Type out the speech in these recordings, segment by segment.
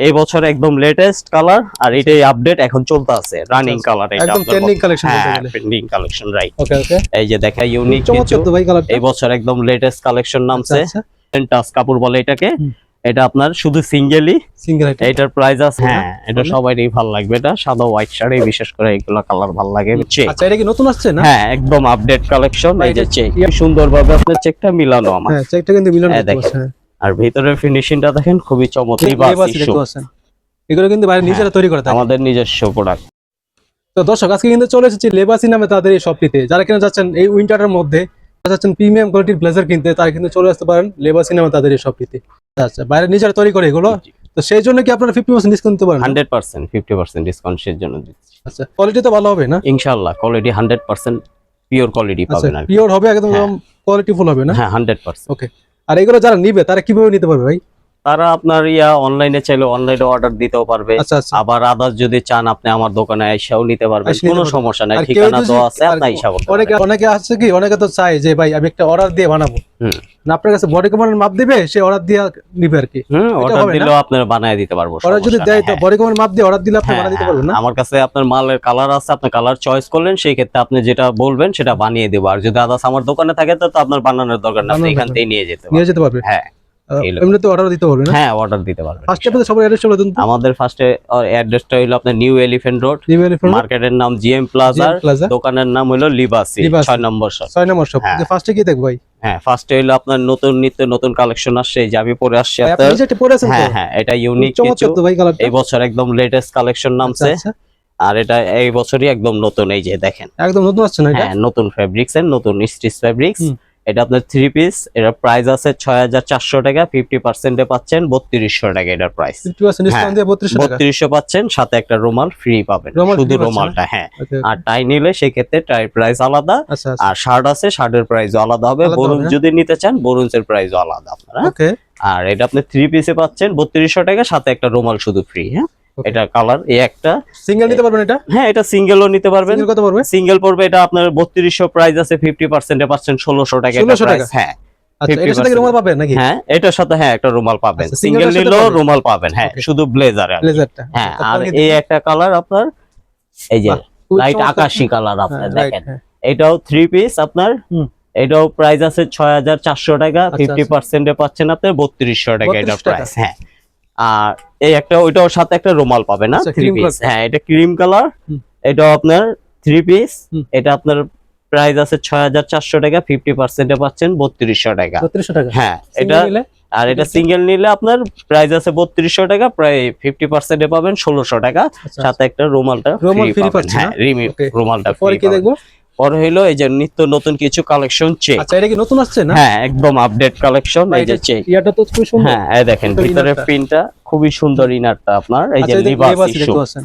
এই বছর একদম লেটেস্ট কালার আর এটাই আপডেট এখন চলতে আছে রানিং কালার এটা একদম ট্রেন্ডিং কালেকশন বলতে গেলে ট্রেন্ডিং কালেকশন রাইট ওকে ওকে এই যে দেখা ইউনিক কিছু চমৎকার তো ভাই কালারটা এই বছর একদম লেটেস্ট কালেকশন নামছে আচ্ছা টাচ কাপড় বলে এটাকে এটা আপনার শুধু সিঙ্গেলই সিঙ্গেল আইটেম এটার প্রাইস আছে হ্যাঁ এটা সবারই ভালো লাগবে এটা সাদা হোয়াইট শাড়ি বিশেষ করে এগুলো কালার ভালো লাগে চেক আচ্ছা এটা কি নতুন আসছে না হ্যাঁ একদম আপডেট কালেকশন এই যে চেক সুন্দরভাবে আপনার চেকটা মিলানো আমার হ্যাঁ চেকটা কিন্তু মিলন হ্যাঁ, করতে দেখেন। আর ভিতরের ফিনিশিংটা দেখেন খুবই চমৎকার দেখতে পাচ্ছেন এগুলো কিন্তু বাইরে নিজেরা তৈরি করে থাকে আমাদের নিজস্ব প্রোডাক্ট তো দর্শক আজকে কিন্তু চলে এসেছি লেবাসি নামে তাদের এই শপটিতে যারা কিনা যাচ্ছেন এই উইন্টারের মধ্যে যাচ্ছেন প্রিমিয়াম কোয়ালিটির ব্লেজার কিনতে তারা কিন্তু চলে আসতে পারেন লেবাসি নামে তাদের এই শপটিতে আচ্ছা বাইরে নিজেরা তৈরি করে এগুলো তো সেই জন্য কি আপনারা 50% ডিসকাউন্ট দিতে পারেন 100% 50% ডিসকাউন্ট এর জন্য দিচ্ছি আচ্ছা কোয়ালিটি তো ভালো হবে না ইনশাআল্লাহ কোয়ালিটি 100% পিওর কোয়ালিটি পাবেন আর পিওর হবে একদম কোয়ালিটি ফুল হবে না হ্যাঁ 100% ওকে আর এগুলো যারা নিবে তারা কিভাবে নিতে পারবে ভাই তারা আপনার অনলাইনে চাইলে অনলাইনে অর্ডার দিতেও পারবে আচ্ছা আচ্ছা আবার আদার্স যদি চান আপনি আমার দোকানে এসেও নিতে পারবেন এসে নিতে কোনো পারবেন। সমস্যা নাই আর কেউ ঠিকানা যদি- দেওয়া আছে আর আপনি এসে বলতে অনেকে পারেন অনেকে আছে কি অনেকে তো চায় যে ভাই আমি একটা অর্ডার দিয়ে বানাবো না আপনার কাছে বডি কমান্ডের মাপ দিবে সে অর্ডার দিয়ে নিবে আর কি অর্ডার হবে না? দিলেও আপনার বানায় দিতে পারবো অর্ডার যদি সমস্যা দেয় নাই, তো হ্যাঁ। বডি কমান্ডের মাপ দিয়ে অর্ডার দিলে আপনি হ্যাঁ, বানিয়ে দিতে হ্যাঁ, পারবেন না আমার কাছে আপনার মালের কালার আছে আপনি কালার চয়েস করলেন সেই ক্ষেত্রে আপনি যেটা বলবেন সেটা বানিয়ে দেবো আর যদি আদার্স আমার দোকানে থাকে তো আপনার বানানোর দরকার না আপনি বানানোর এখান দরকার থেকে নিয়ে যেতে নিয়ে পারবেন যেতে পারবে হ্যাঁ এগুলো। এমনিতে অর্ডার দিতে পারবে না হ্যাঁ অর্ডার দিতে পারবেন ফার্স্ট স্টেপে সবার অ্যাড্রেস চলে দিন আমাদের ফার্স্টে অ্যাড্রেসটা হলো আপনার নিউ এলিফ্যান্ট রোড তো মার্কেটের নাম জিএম প্লাজার প্লাজা দোকানের নাম হলো লিবাসি লিবাসি। 6 নম্বর শপ 6 নম্বর শপ হ্যাঁ। ফার্স্টে কি দেখব ভাই হ্যাঁ ফার্স্টে হলো আপনার নতুন নিত্য নতুন কালেকশন আসছে এই যে আমি পরে আসছি ভাই, আপনি আপনার যেটা পরেছেন তো হ্যাঁ হ্যাঁ এটা ইউনিক কিছু চমৎকার তো ভাই কালারটা এই বছর একদম লেটেস্ট কালেকশন নামছে আচ্ছা, আর এটা এই বছরই একদম নতুন এই যে দেখেন একদম নতুন আসছে না এটা হ্যাঁ নতুন ফেব্রিক্স এর নতুন স্টিচ ফেব্রিক্স হুম। এটা আপনার 3 পিস এর প্রাইস আছে 6400 টাকা 50% এ পাচ্ছেন 3200 টাকা এটার প্রাইস 50% ডিসকাউন্ট দিয়ে 3200 টাকা 3200 পাচ্ছেন সাথে একটা রুমাল ফ্রি পাবেন রুমাল শুধু free পাচ্ছেন, রুমালটা হ্যাঁ ওকে আর টাই নিলে সেই ক্ষেত্রে টাই প্রাইস আলাদা আচ্ছা আর শার্ট আছে শার্টের প্রাইসও আলাদা হবে আলাদা বরুণ হবে, হ্যাঁ। যদি নিতে চান বরুণের প্রাইসও আলাদা আপনারা ওকে আর এটা আপনি 3 পিসে পাচ্ছেন 3200 টাকা সাথে একটা রুমাল শুধু ফ্রি হ্যাঁ Okay. এটা কালার এই একটা সিঙ্গেল নিতে পারবেন এটা হ্যাঁ এটা সিঙ্গেলও নিতে পারবেন সিঙ্গেল কত পড়বে সিঙ্গেল পড়বে এটা আপনার 3200 প্রাইস আছে 50% এ পাচ্ছেন 1600 টাকা এটা 1600 টাকা? প্রাইস হ্যাঁ আচ্ছা এটার সাথে কি রুমাল পাবেন নাকি হ্যাঁ এটার সাথে হ্যাঁ একটা রুমাল পাবেন আচ্ছা, সিঙ্গেল single-এর সাথে নিলেও পাবেন? রুমাল পাবেন হ্যাঁ Okay. শুধু ব্লেজার ব্লেজারটা হ্যাঁ আর এই একটা কালার আপনার এই যে লাইট আকাশি কালার আপনার দেখেন এটাও 3 পিস আপনার হুম। এটাও প্রাইস আছে 6400 টাকা আচ্ছা, 50% এ পাচ্ছেন আপনি 3200 টাকা এটা 3200 টাকা। প্রাইস হ্যাঁ আর এই একটা ওইটাও সাথে একটা রুমাল পাবে না আচ্ছা, 3 cream পিস color। হ্যাঁ এটা ক্রিম কালার হুম। এটাও আপনার 3 পিস হুম। এটা আপনার প্রাইস আছে 6400 টাকা 50% এ পাচ্ছেন 3200 টাকা 3200 টাকা হ্যাঁ Single এটা নিলে? আর এটা সিঙ্গেল নিলে আপনার প্রাইস আছে 3200 টাকা প্রায় 50% এ পাবেন 1600 টাকা আচ্ছা, সাথে একটা রুমালটা রুমাল ফ্রি free পাবেন পাচ্ছেন, হ্যাঁ রিমি Okay. রুমালটা পরে ফ্রি কি দেখবো পরে হলো এই যে নিত্য নতুন কিছু কালেকশন চেক আচ্ছা এটা কি নতুন আসছে না হ্যাঁ একদম আপডেট কালেকশন এই যে চেক ইয়াটা তো খুব সুন্দর হ্যাঁ এই দেখেন ভিতরে ভিতরে inner-টা। প্রিন্টটা খুবই সুন্দর ইনারটা আপনার এই যে আচ্ছা এটা লিবাস লেবাসি ইস্যু দেখতে পাচ্ছেন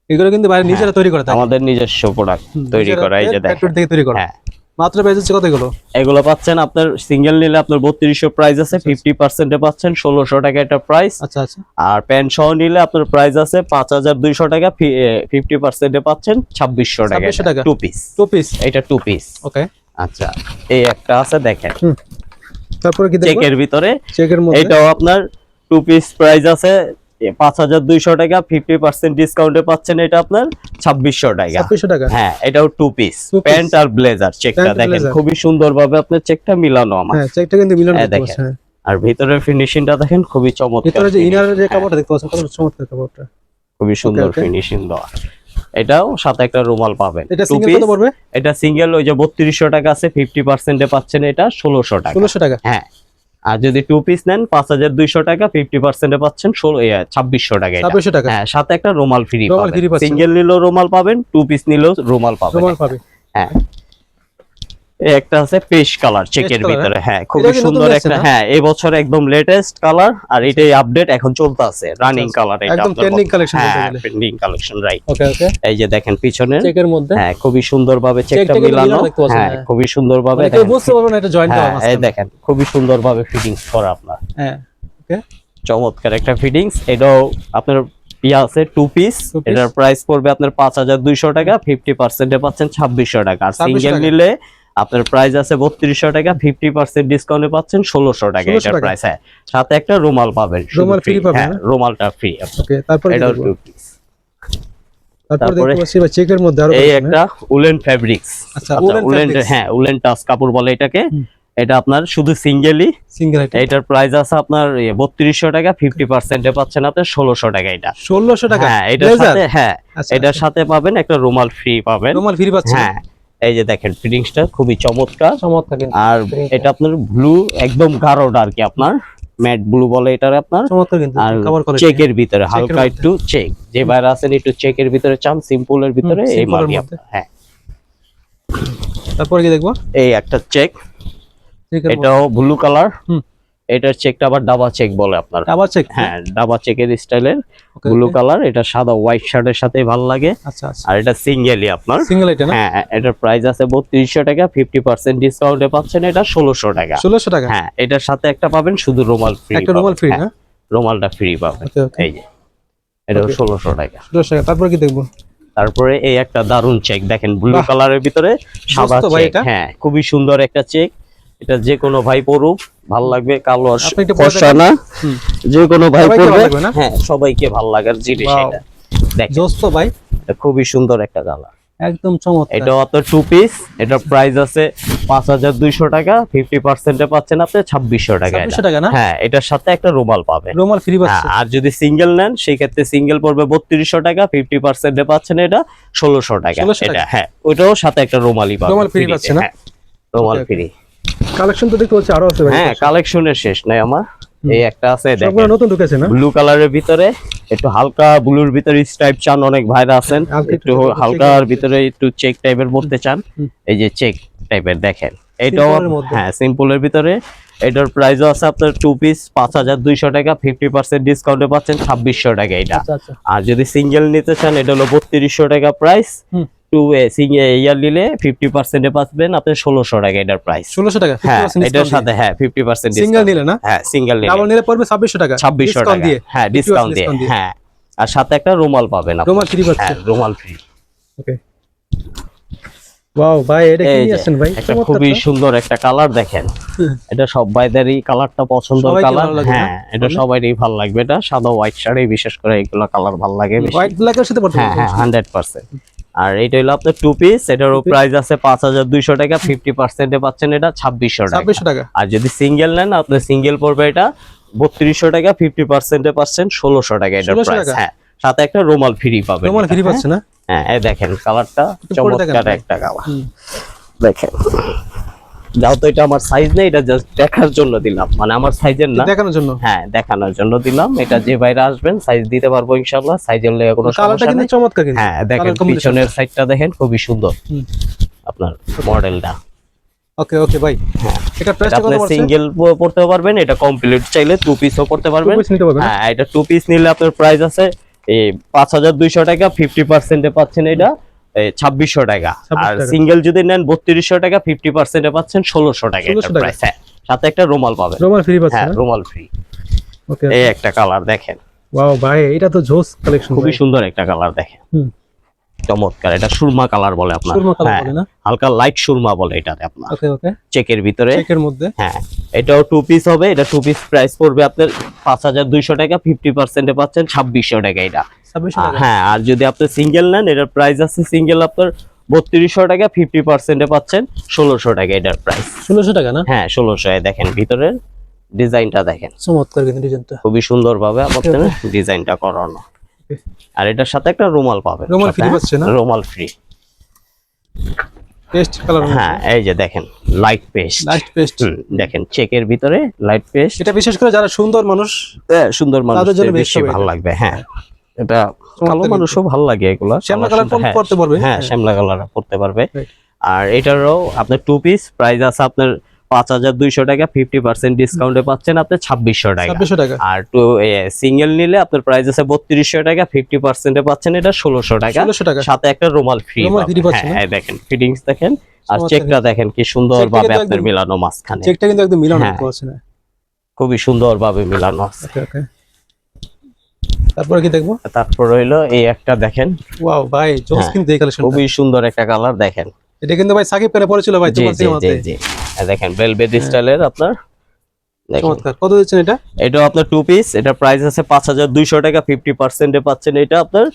এগুলো কিন্তু বাইরে নিজেরা তৈরি করে থাকে আমাদের নিজস্ব প্রোডাক্ট তৈরি নিজেরা করা এই যে দেখেন ফ্যাক্টরি থেকে তৈরি করা হ্যাঁ মাত্র প্রাইস হচ্ছে কত এগুলো এগুলো পাচ্ছেন আপনার সিঙ্গেল নিলে আপনার 3200 প্রাইস আছে 50% এ পাচ্ছেন 1600 টাকা এটা প্রাইস আচ্ছা আচ্ছা আর প্যান্ট সহ নিলে আপনার প্রাইস আছে 5200 টাকা 50% এ পাচ্ছেন 2600 টাকা 2600 টাকা। 2 পিস টু পিস এটা 2 পিস ওকে আচ্ছা এই একটা আছে দেখেন তারপরে কি দেখবো চেকের ভিতরে চেকের মধ্যে এটাও আপনার 2 পিস প্রাইস আছে 5200 টাকা 50% ডিসকাউন্টে পাচ্ছেন এটা আপনার 2600 টাকা 2600 টাকা হ্যাঁ এটাও 2 পিস Two piece। প্যান্ট আর ব্লেজার চেকটা Pant আর দেখেন blazer। খুবই সুন্দরভাবে আপনার চেকটা মিলানো আমার হ্যাঁ চেকটা কিন্তু মিলন হ্যাঁ, করতে দেখেন। পারছে হ্যাঁ আর ভিতরের ফিনিশিংটা দেখেন খুবই চমৎকার ভিতরে যে finish। ইনারের যে হ্যাঁ, কাপড়টা দেখতে পাচ্ছেন কত চমৎকার কাপড়টা খুবই সুন্দর okay। ফিনিশিং দেওয়া এটাও সাথে একটা রুমাল পাবেন এটা 2 সিঙ্গেল piece। কত পড়বে এটা সিঙ্গেল ওই যে 3200 টাকা আছে 50% এ পাচ্ছেন এটা 1600 টাকা 1600 টাকা হ্যাঁ আর যদি 2 পিস নেন 5200 টাকা 50% এ পাচ্ছেন 2600 টাকা এটা 2600 টাকা হ্যাঁ সাথে একটা রুমাল ফ্রি রুমাল free পাবেন পাচ্ছেন। সিঙ্গেল নিলেও রুমাল পাবেন 2 পিস নিলেও রুমাল পাবেন রুমাল পাবে হ্যাঁ এই একটা আছে পেশ কালার চেকের color, ভিতরে হ্যাঁ এটা খুবই কি নতুন সুন্দর আসছে একটা না? হ্যাঁ এই বছর একদম লেটেস্ট কালার আর এটাই আপডেট এখন চলতে আছে রানিং কালার এটা একদম ট্রেন্ডিং কালেকশন বলতে হ্যাঁ গেলে ট্রেন্ডিং কালেকশন রাইট ওকে ওকে এই যে দেখেন পিছনে চেকের মধ্যে হ্যাঁ খুবই সুন্দরভাবে চেকটা চেকটা কিন্তু মিলানো মিলানো দেখতে পাচ্ছেন, হ্যাঁ হ্যাঁ। খুবই সুন্দরভাবে মানে কেউ বুঝতে পারবে না এটা জয়েন্ট করা হ্যাঁ এই মাঝখানে। দেখেন খুবই সুন্দরভাবে ফিটিংস করা আপনার হ্যাঁ ওকে চমৎকার একটা ফিটিংস এটাও আপনার ইয়া আছে 2 পিস Two piece। এটার প্রাইস পড়বে আপনার 5200 টাকা 50% এ পাচ্ছেন 2600 টাকা আর 2600 সিঙ্গেল টাকা। নিলে আপনার প্রাইস আছে 3200 টাকা, 50% ডিসকাউন্টে পাচ্ছেন 1600 টাকা 1600 এটার টাকা। প্রাইস। হ্যাঁ, সাথে একটা রুমাল পাবেন, শুধু রুমাল free free, পাবেন হ্যাঁ না? রুমালটা ফ্রি। ওকে, তারপর কি এটাও দেখবো? 2 পিস। তারপর তারপরে দেখতে পাচ্ছি ভাই চেকের মধ্যে আরো এই collection, একটা উলেন ফেব্রিক্স। আচ্ছা, woolen উলেন, fabrics। হ্যাঁ উলেন টাচ কাপড় বলে এটাকে। হুম। এটা আপনার শুধু সিঙ্গেলই, সিঙ্গেল আইটেম এটার প্রাইস আছে আপনার 3200 টাকা, 50% এ পাচ্ছেন আপনি 1600 টাকা এটা। 1600 টাকা। হ্যাঁ এটার Blazer? সাথে, হ্যাঁ আচ্ছা, এটার সাথে পাবেন একটা রুমাল ফ্রি পাবেন। রুমাল ফ্রি পাচ্ছেন? হ্যাঁ, এই যে দেখেন ফিটিংসটা খুবই চমৎকার। চমৎকার কিন্তু আর fitting এটা আপনার ব্লু, একদম গাঢ়টা আর কি, আপনার ম্যাট ব্লু বলে এটার আপনার। চমৎকার কিন্তু আর কভার কোয়ালিটি। চেকের ভিতরে হালকা মধ্যে। একটু চেক, যে বাইরে আছেন একটু চেকের ভিতরে চান, সিম্পলের ভিতরে এই simple এর মালই মধ্যে। আপনার। হ্যাঁ, তারপর কি দেখবো? এই একটা চেক, চেকের মধ্যে। এটাও ব্লু কালার। হুম। এটার চেকটা আবার ডাবা চেক বলে আপনার। আবার চেক। হ্যাঁ, ডাবা চেকের স্টাইলের ওকে, ব্লু ওকে। কালার। এটা সাদা হোয়াইট শার্টের সাথে ভালো লাগে। আচ্ছা আচ্ছা, আর এটা সিঙ্গেলই আপনার। সিঙ্গেল আইটেম না? হ্যাঁ, এটার প্রাইস আছে 3200 টাকা, 50% ডিসকাউন্টে পাচ্ছেন এটা 1600 টাকা। 1600 টাকা। হ্যাঁ, এটার সাথে একটা পাবেন শুধু রুমাল ফ্রি। একটা রুমাল ফ্রি না? রুমালটা ফ্রি পাবেন। ওকে, ওকে। এই যে এটা Okay. 1600 টাকা। 1600 টাকা। তারপর কি দেখবো? তারপরে এই একটা দারুন চেক দেখেন, ব্লু বাহ। কালারের ভিতরে সাদা তো ভাই চেক। এটা? হ্যাঁ, খুবই সুন্দর একটা চেক। এটা যে কোনো ভাই পরুক ভাল লাগবে, কালো আর আপনি একটু পরে ফর্সা দেখান। না, হুম। যে কোনো ভাই সবাইকে ভালো পরবে। লাগবে না? হ্যাঁ, সবাইকে ভালো লাগার জিনিস Wow. এটা। দেখেন জোস তো ভাই, এটা খুবই সুন্দর একটা কালার। একদম চমৎকার। এটা অত 2 পিস, এটার প্রাইস আছে 5200 টাকা, 50% এ পাচ্ছেন আপনি 2600 টাকা। 2600 টাকা না? হ্যাঁ, এটার সাথে একটা রুমাল পাবেন। রুমাল ফ্রি হ্যাঁ, পাচ্ছে। আর যদি সিঙ্গেল নেন সেই ক্ষেত্রে সিঙ্গেল পড়বে 3200 টাকা, 50% এ পাচ্ছেন এটা 1600 টাকা। 1600 এটা টাকা। হ্যাঁ, ওটাও সাথে একটা রুমালই পাবেন। রুমাল free ফ্রিতে, পাচ্ছে না? হ্যাঁ, রুমাল Okay, okay. ফ্রি। কালেকশন তো দেখতে হচ্ছে আরো আছে ভাই। হ্যাঁ, কালেকশনের শেষ নাই আমার। এই একটা আছে সবগুলো দেখেন, নতুন ঢুকেছে না? ব্লু কালারের ভিতরে একটু হালকা ব্লুর ভিতরে স্ট্রাইপ চান, অনেক ভাইরা আছেন হালকা একটু একটু হালকার ভিতরে একটু চেক টাইপের পড়তে চান। হুম। এই যে চেক টাইপের দেখেন, এটাও Simple এর মধ্যে। হ্যাঁ সিম্পলের ভিতরে। এটার প্রাইসও আছে আপনার 2 পিস 5200 টাকা, 50% ডিসকাউন্টে পাচ্ছেন 2600 টাকা এটা। আচ্ছা আচ্ছা। আর যদি সিঙ্গেল নিতে চান এটা হলো 3200 টাকা প্রাইস। হুম। 2 সিঙ্গেল ইয়ার নিলে 50% এ পাচ্বেন আপনি 1600 টাকা এটার প্রাইস। 1600 টাকা। হ্যাঁ, 50% এটার discount সাথে হ্যাঁ 50% দিয়ে। সিঙ্গেল নিলে না? হ্যাঁ, সিঙ্গেল নিলে ডাবল নিলে পড়বে 2600 টাকা। 2600 Discount টাকা। দিয়ে। হ্যাঁ, 50% ডিসকাউন্ট দিয়ে। discount দিয়ে। হ্যাঁ, আর সাথে একটা রুমাল পাবেন আপনি। রুমাল ফ্রি পাচ্ছে। হ্যাঁ, রুমাল ফ্রি। ওকে। ওয়াও ভাই, এটা কি এই নিয়ে যে আসছেন ভাই? একটা চমৎকার খুবই তো। সুন্দর একটা কালার দেখেন। এটা সব ভাইদেরই কালারটা পছন্দের সবাইকে কালার। ভালো লাগে না? হ্যাঁ, এটা সবাইরই ভালো লাগবে। এটা সাদা হোয়াইট শাড়ি বিশেষ করে এগুলো কালার ভালো লাগে বেশি। হোয়াইট ব্ল্যাকের সাথে পড়তে হ্যাঁ হ্যাঁ, পারবেন। 100%। আর এটা হলো আপনার 2 পিস, এটারও Two piece। প্রাইস আছে 5200 টাকা, 50% এ পাচ্ছেন এটা 2600 টাকা। 2600 টাকা। আর যদি সিঙ্গেল নেন আপনার সিঙ্গেল পড়বে এটা 3200 টাকা, 50% এ পাচ্ছেন 1600 টাকা এটার 1600 প্রাইস। টাকা। হ্যাঁ, সাথে একটা রুমাল ফ্রি পাবেন। রুমাল এটা, ফ্রি হ্যাঁ। পাচ্ছে না? হ্যাঁ, এই দেখেন কালারটা একটু পরে দেখেন চমৎকার ভাই। একটা কালার। হুম। দেখেন, যাও তো এটা আমার সাইজ নেই, এটা জাস্ট দেখার জন্য দিলাম, মানে আমার সাইজের না। দেখানোর জন্য। হ্যাঁ, দেখানোর জন্য দিলাম। এটা যে বাইরে আসবেন সাইজ দিতে পারবো ইনশাআল্লাহ, সাইজের লেগে কোনো কালারটা সমস্যা কিন্তু নেই। চমৎকার কিন্তু। হ্যাঁ, দেখেন Colour combination। পিছনের সাইডটা দেখেন খুবই সুন্দর হুম। আপনার মডেলটা। ওকে ওকে ভাই। হ্যাঁ, এটা প্রাইস আপনি কত পড়ছে? সিঙ্গেল পড়তে পারবেন, এটা কমপ্লিট চাইলে 2 পিসও পড়তে পারবেন। 2 piece নিতে পারবেন না? হ্যাঁ, এটা 2 পিস নিলে আপনার প্রাইস আছে এই 5200 টাকা, 50% এ পাচ্ছেন এটা 2600 টাকা। 2600 আর টাকা। সিঙ্গেল যদি নেন 3200 টাকা, 50% এ পাচ্ছেন 1600 টাকা 1600 এটা টাকা। প্রাইস। হ্যাঁ, সাথে একটা রুমাল পাবেন। রুমাল ফ্রি পাচ্ছে হ্যাঁ, না? রুমাল ফ্রি। ওকে। এই একটা কালার দেখেন, ওয়াও ভাই, এটা তো জোস কালেকশন। খুবই সুন্দর একটা কালার দেখেন, হুম। চমৎকার। এটা সুরমা কালার বলে আপনার। সুরমা কালার হ্যাঁ, বলে না? হালকা লাইট সুরমা বলে এটাতে আপনার, ওকে ওকে। চেকের ভিতরে। চেকের মধ্যে। হ্যাঁ, এটাও 2 পিস হবে। এটা 2 পিস প্রাইস পড়বে আপনার 5200 টাকা, 50% এ পাচ্ছেন 2600 টাকা এটা। 2600 টাকা। হ্যাঁ, আর যদি আপনি সিঙ্গেল নেন এটার প্রাইস আছে সিঙ্গেল আপনার 3200 টাকা, 50% এ পাচ্ছেন 1600 টাকা এটার প্রাইস। 1600 টাকা না? হ্যাঁ, 1600 এ দেখেন ভিতরের ডিজাইনটা দেখেন, চমৎকার কিন্তু ডিজাইনটা। খুবই সুন্দর ভাবে আপনাদের ডিজাইনটা করানো। আর এটার সাথে একটা রুমাল পাবেন। রুমাল সাথে, free পাচ্ছে না? রুমাল ফ্রি। Paste colour. হ্যাঁ, এই যে দেখেন লাইট পেস্ট। Light paste. দেখেন চেকের ভিতরে লাইট পেস্ট। এটা বিশেষ করে যারা সুন্দর মানুষ সুন্দর তাদের জন্য মানুষদের best বেশি হবে ভালো এটা। লাগবে। হ্যাঁ, এটা কালো চমৎকার মানুষও ভালো লাগে এগুলা। শ্যামলা কালার হ্যাঁ, পড়তে পারবে। হ্যাঁ, শ্যামলা কালার পড়তে পারবে। Right. আর এটারও আপনার 2 পিস প্রাইস আছে আপনার 5200 টাকা, 50% ডিসকাউন্টে পাচ্ছেন আপনি 2600 টাকা। 2600 টাকা। আর সিঙ্গেল নিলে আপনার প্রাইস আছে 3200 টাকা, 50% এ পাচ্ছেন এটা 1600 টাকা। 1600 টাকা। সাথে একটা রুমাল ফ্রি। রুমাল free পাচ্ছেন না? হ্যাঁ, দেখেন ফিটিংস দেখেন, আর চমৎকার। চেকটা দেখেন কি সুন্দর চেকটা ভাবে কিন্তু আপনার একদম- মিলানো মাঝখানে, চেকটা কিন্তু একদম মিলানো হ্যাঁ। করছে না। খুবই সুন্দর ভাবে মিলানো আছে। ওকে ওকে। তারপরে কি দেখবো? তারপর হইলো এই একটা দেখেন, ওয়াও ভাই, জোস হ্যাঁ, কিন্তু এই কালেকশন। খুবই সুন্দর একটা কালার দেখেন। এটা কিন্তু ভাই সাকিব খানে পড়েছিল ভাই জি তোমার জি সিনেমাতে। জি জি দেখেন ভেলভেট স্টাইলের আপনার দেখেন চমৎকার। কত দিচ্ছেন এটা? এটাও আপনার 2 পিস, এটা প্রাইস আছে 5200 টাকা, 50% এ পাচ্ছেন এটা আপনার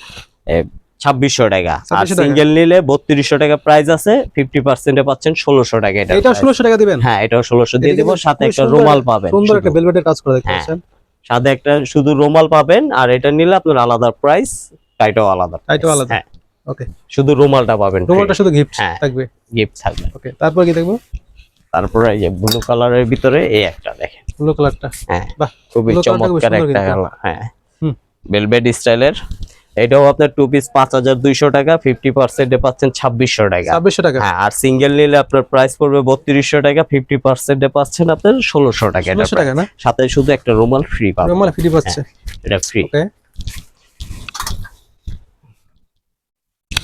2600 টাকা। আর 2600 টাকা। সিঙ্গেল নিলে 3200 টাকা প্রাইস আছে, 50% এ পাচ্ছেন 1600 টাকা এটা। এটা 1600 টাকা দিবেন? হ্যাঁ, এটাও 1600 দিয়ে এটা দেব, কিন্তু সাথে খুবই একটা সুন্দর- রুমাল পাবেন। সুন্দর শুধু। একটা ভেলভেটের কাজ করা দেখতে হ্যাঁ। পাচ্ছেন। সাথে একটা শুধু রুমাল পাবেন, আর এটা নিলে আপনার আলাদা প্রাইস, টাইটাও আলাদা টাইটাও price। আলাদা। হ্যাঁ, ওকে। শুধু রুমালটা পাবেন, রুমালটা শুধু গিফট হ্যাঁ। থাকবে। গিফট থাকবে। ওকে, তারপর কি দেখবো? তারপরে এই যে ব্লু কালারের ভিতরে এই একটা দেখেন, ব্লু কালারটা। হ্যাঁ বাহ, খুবই blue colourটা খুবই চমৎকার সুন্দর একটা কিন্তু। কালার। হ্যাঁ, হুম। ভেলভেট স্টাইলের। এটাও আপনার 2 পিস 5200 টাকা, 50% এ পাচ্ছেন 2600 টাকা। 2600 টাকা। হ্যাঁ, আর সিঙ্গেল নিলে আপনার প্রাইস পড়বে 3200 টাকা, 50% এ পাচ্ছেন আপনার 1600 টাকা। এটা 1600 টাকা না? সাথে শুধু একটা রুমাল ফ্রি পাবেন। রুমাল ফ্রি পাচ্ছে। এটা ফ্রি। ওকে।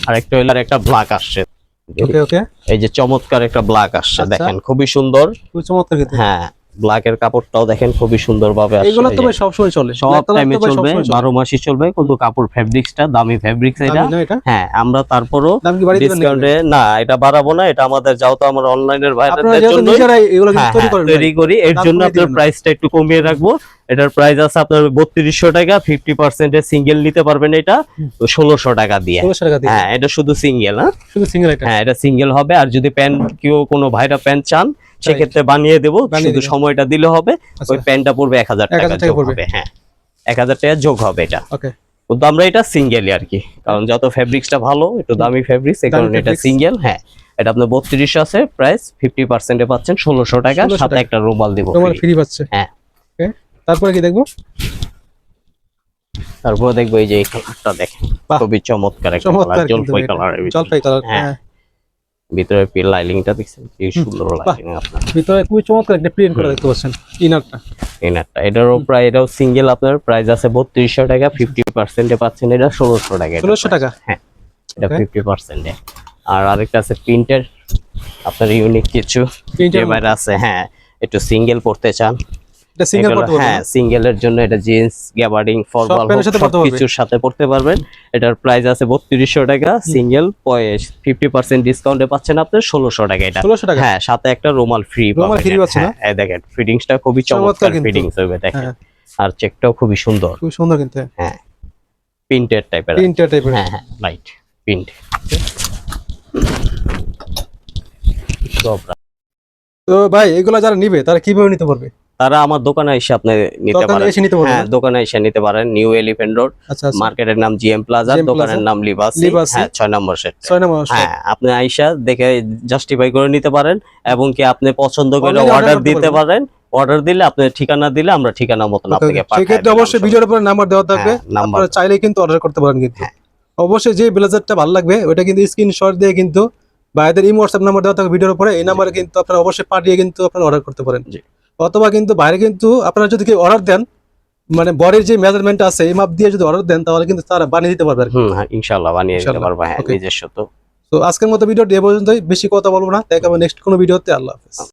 আর একটা হলো একটা ব্ল্যাক আসছে, ওকে ওকে। এই যে চমৎকার একটা ব্ল্যাক আসছে, আচ্ছা। দেখেন খুবই সুন্দর। খুব চমৎকার কিন্তু। হ্যাঁ, ব্ল্যাকের কাপড়টাও দেখেন খুবই সুন্দর ভাবে আসছে। এগুলো তো এই যে ভাই সব সময় চলে। সব Black colour টাইমে তো ভাই চলবে, সবসময় চলে। 12 মাসই চলবে, কিন্তু কাপড় ফেব্রিক্সটা দামি ফেব্রিক্স এটা। দামি না এটা? হ্যাঁ, আমরা তারপরও দাম কি বাড়িয়ে দিবেন নাকি? ডিসকাউন্টে না, এটা বাড়াবো না, এটা আমাদের যাও তো আমরা অনলাইনের আপনারা ভাইদের যেহেতু জন্য নিজেরাই এগুলো কিন্তু তৈরি করেন ভাই। তৈরি করি, এর দাম জন্য কমিয়ে আপনার দিবেন না। প্রাইসটা একটু কমিয়ে রাখবো। এটার প্রাইস আছে আপনার 3200 টাকা, 50% এ সিঙ্গেল নিতে পারবেন এটা 1600 টাকা দিয়ে। 1600 টাকা দিয়ে। হ্যাঁ, এটা শুধু সিঙ্গেল। হ্যাঁ, শুধু সিঙ্গেল এটা। হ্যাঁ এটা সিঙ্গেল হবে। আর যদি প্যান্ট কেউ কোনো ভাইরা প্যান্ট চান সেক্ষেত্রে বানিয়ে দেব, বানিয়ে শুধু দিবেন। সময়টা দিলে হবে। আচ্ছা। ওই প্যান্টটা পড়বে 1000 টাকা 1000 টাকা যোগ পড়বে। হবে। হ্যাঁ, 1000 টাকা যোগ হবে এটা। ওকে। কিন্তু আমরা এটা সিঙ্গেলই আর কি, কারণ যত ফেব্রিক্সটা ভালো, একটু দামি ফেব্রিক্স, এই দামি কারণে এটা fabrics। সিঙ্গেল। হ্যাঁ, এটা আপনার 32 আছে প্রাইস, 50% এ পাচ্ছেন 1600 টাকা, 1600 সাথে টাকা। একটা রুমাল দিব রুমাল free। ফ্রি পাচ্ছে। হ্যাঁ। ওকে। তারপরে কি দেখবো? তারপরে দেখবো এই যে এই কালারটা দেখেন, বাহ। খুবই চমৎকার একটা চমৎকার কালার, কিন্তু জলপাই এটা। কালারের ভিতরে। জলপাই কালার। হ্যাঁ, হ্যাঁ। ভিতরে লাইনিংটা দেখছেন কি সুন্দর লাইনিং আপনার। ভিতরে খুবই চমৎকার একটা প্রিন্ট করা দেখতে পাচ্ছেন ইনারটা। ইনারটা এটারও প্রায়, এটাও সিঙ্গেল আপনার প্রাইস আছে 3200 টাকা, 50% এ পাচ্ছেন এটা 1600 টাকা। এটা 1600 টাকা। হ্যাঁ, এটা Okay. 50% এ। আর আরেকটা আছে প্রিন্টের আপনার ইউনিক কিছু Printer যে বাইরে আছে। হ্যাঁ, একটু সিঙ্গেল পড়তে চান, এটা সিঙ্গেল এগুলো- করতে পারবেন। হ্যাঁ, সিঙ্গেলের জন্য এটা জিন্স, গ্যাবার্ডিং, ফরমাল প্যান্টের সাথে পরতে পারবে। কিছুর সাথে পড়তে পারবেন। এটার প্রাইস আছে 3200 টাকা, সিঙ্গেল 50% ডিসকাউন্টে পাচ্ছেন আপনি 1600 টাকা এটা। 1600 টাকা। হ্যাঁ, সাথে একটা রুমাল ফ্রি রুমাল পাবেন। free পাচ্ছে না? হ্যাঁ, এই দেখেন ফিটিংসটা খুবই চমৎকার চমৎকার কিন্তু। ফিটিংস হবে দেখেন। হ্যাঁ। আর চেকটাও খুবই সুন্দর। খুব সুন্দর কিন্তু। হ্যাঁ, প্রিন্টেড টাইপের। প্রিন্টার টাইপের। হ্যাঁ হ্যাঁ, লাইট প্রিন্ট। তো ভাই এগুলা যারা নিবে তারা কিভাবে নিতে পারবে? তারা আমার দোকানে এসে আপনি নিতে দোকানে পারেন। এসে নিতে পারবে হ্যাঁ, না? দোকানে এসে নিতে পারেন। নিউ এলিফ্যান্ট রোড, আচ্ছা আচ্ছা। মার্কেটের নাম জিএম প্লাজা, GM দোকানের Plaza, নাম লিবাসি। লিবাসি। হ্যাঁ, 6 নম্বর সেট। 6 নম্বর। হ্যাঁ, আপনি আইসা দেখে জাস্টিফাই করে নিতে পারেন, এবং কি আপনি পছন্দ করে Online order অর্ডার করতে দিতে পারবেন। পারেন। অর্ডার দিলে আপনি ঠিকানা দিলে আমরা ঠিকানা মতন আপনাকে পাঠাই সেক্ষেত্রে দিলাম অবশ্যই সব। ভিডিওর উপরে নাম্বার দেওয়া থাকবে, হ্যাঁ, নাম্বার। আপনারা চাইলে কিন্তু অর্ডার করতে পারেন কিন্তু। হ্যাঁ। অবশ্যই যে ব্লেজারটা ভালো লাগবে ওটা কিন্তু স্ক্রিনশট দিয়ে কিন্তু ভাইদের ইমো হোয়াটসঅ্যাপ নাম্বার দেওয়া থাকবে ভিডিওর উপরে, এই নাম্বারে কিন্তু আপনারা অবশ্যই পাঠিয়ে কিন্তু আপনারা অর্ডার করতে পারেন। জি। অথবা কিন্তু বাইরে কিন্তু আপনারা যদি কেউ অর্ডার দেন, মানে বডির যে মেজারমেন্ট আছে এই মাপ দিয়ে যদি অর্ডার দেন তাহলে কিন্তু তারা বানিয়ে দিতে পারবে আর কি। হ্যাঁ, ইনশাআল্লাহ বানিয়ে দিতে ইনশাআল্লাহ। পারবো। হ্যাঁ, Okay. নিজস্ব তো। তো আজকের মতো ভিডিওটি এ পর্যন্তই, বেশি কথা বলবো না, দেখা হবে নেক্সট কোনো ভিডিওতে। আল্লাহ হাফেজ।